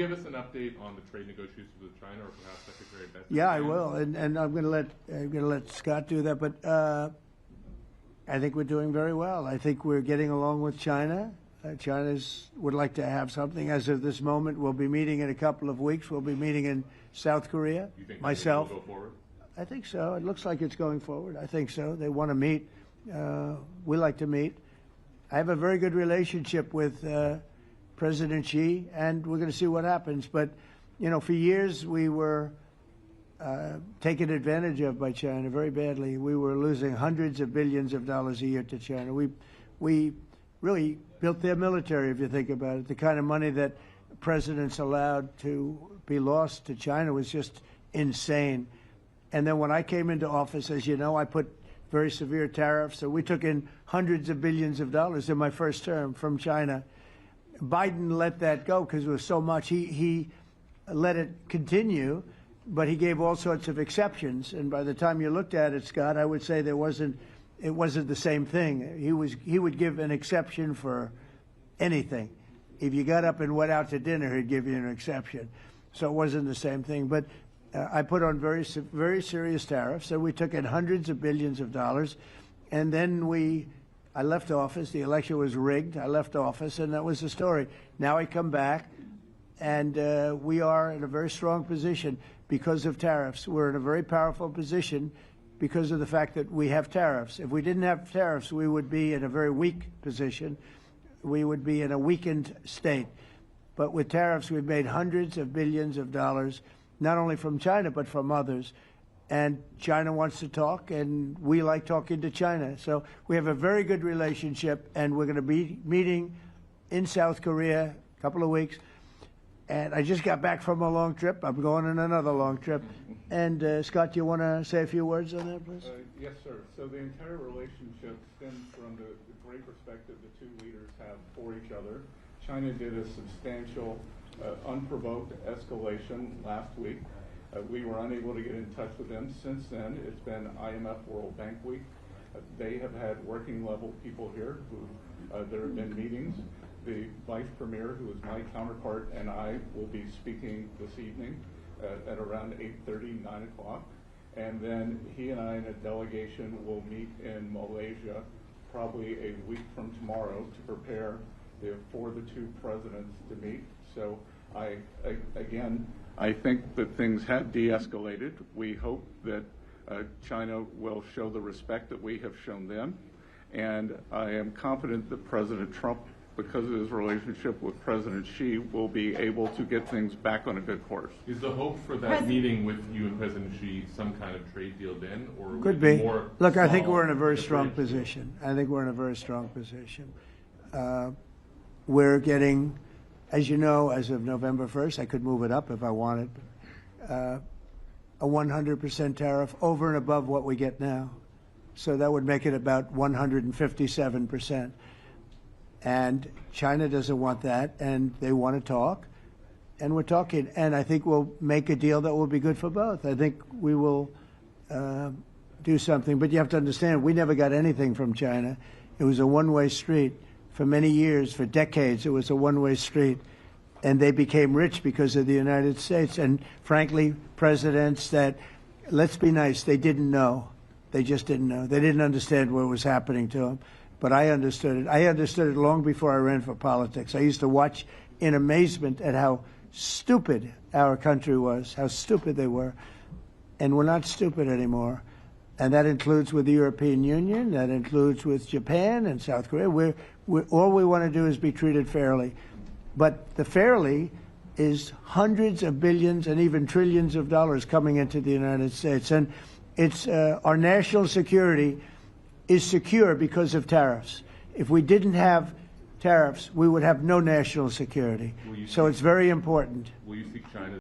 give us an update on the trade negotiations with China, or perhaps Secretary Bessent? Yeah, I will, and I'm going to let Scott do that. But I think we're doing very well. I think we're getting along with China. China would like to have something. As of this moment, we'll be meeting in a couple of weeks. We'll be meeting in South Korea. You think myself. Will go forward? I think so. It looks like it's going forward. I think so. They want to meet. We like to meet. I have a very good relationship with President Xi, and we're going to see what happens. But, you know, for years we were taken advantage of by China very badly. We were losing hundreds of billions of dollars a year to China. We really built their military, if you think about it. The kind of money that presidents allowed to be lost to China was just insane. And then when I came into office, as you know, I put very severe tariffs. So we took in hundreds of billions of dollars in my first term from China. Biden let that go because it was so much. He let it continue, but he gave all sorts of exceptions. And by the time you looked at it, Scott, I would say it wasn't the same thing. He would give an exception for anything. If you got up and went out to dinner, he'd give you an exception. So it wasn't the same thing. But I put on very serious tariffs. So we took in hundreds of billions of dollars, and then I left office. The election was rigged. I left office, and that was the story. Now I come back, and we are in a very strong position because of tariffs. We're in a very powerful position because of the fact that we have tariffs. If we didn't have tariffs, we would be in a very weak position. We would be in a weakened state. But with tariffs, we've made hundreds of billions of dollars, not only from China, but from others. And China wants to talk, and we like talking to China. So we have a very good relationship, and we're going to be meeting in South Korea a couple of weeks. And I just got back from a long trip. I'm going on another long trip. And Scott, do you want to say a few words on that, please? Yes, sir. So the entire relationship stems from the great perspective the two leaders have for each other. China did a substantial, unprovoked escalation last week. We were unable to get in touch with them. Since then, it's been IMF World Bank Week. They have had working level people here who there have been meetings. The Vice Premier, who is my counterpart, and I will be speaking this evening at around 8:30, 9 o'clock. And then he and I and a delegation will meet in Malaysia probably a week from tomorrow to prepare for the two presidents to meet. So I think that things have de-escalated. We hope that China will show the respect that we have shown them. And I am confident that President Trump, because of his relationship with President Xi, will be able to get things back on a good course. Is the hope for that meeting with you and President Xi some kind of trade deal then? Or could be. More Look, I think we're in a very strong position. I think we're in a very strong position. We're getting, as you know, as of November 1st, I could move it up if I wanted, a 100% tariff over and above what we get now. So that would make it about 157%. And China doesn't want that, and they want to talk, and we're talking. And I think we'll make a deal that will be good for both. I think we will do something. But you have to understand, we never got anything from China. It was a one-way street. For many years, for decades, it was a one-way street. And they became rich because of the United States. And frankly, presidents that, let's be nice, they didn't know. They just didn't know. They didn't understand what was happening to them. But I understood it. I understood it long before I ran for politics. I used to watch in amazement at how stupid our country was, how stupid they were. And we're not stupid anymore. And that includes with the European Union. That includes with Japan and South Korea. All we want to do is be treated fairly. But the fairly is hundreds of billions and even trillions of dollars coming into the United States. And it's our national security is secure because of tariffs. If we didn't have tariffs, we would have no national security. So it's very important. Will you seek China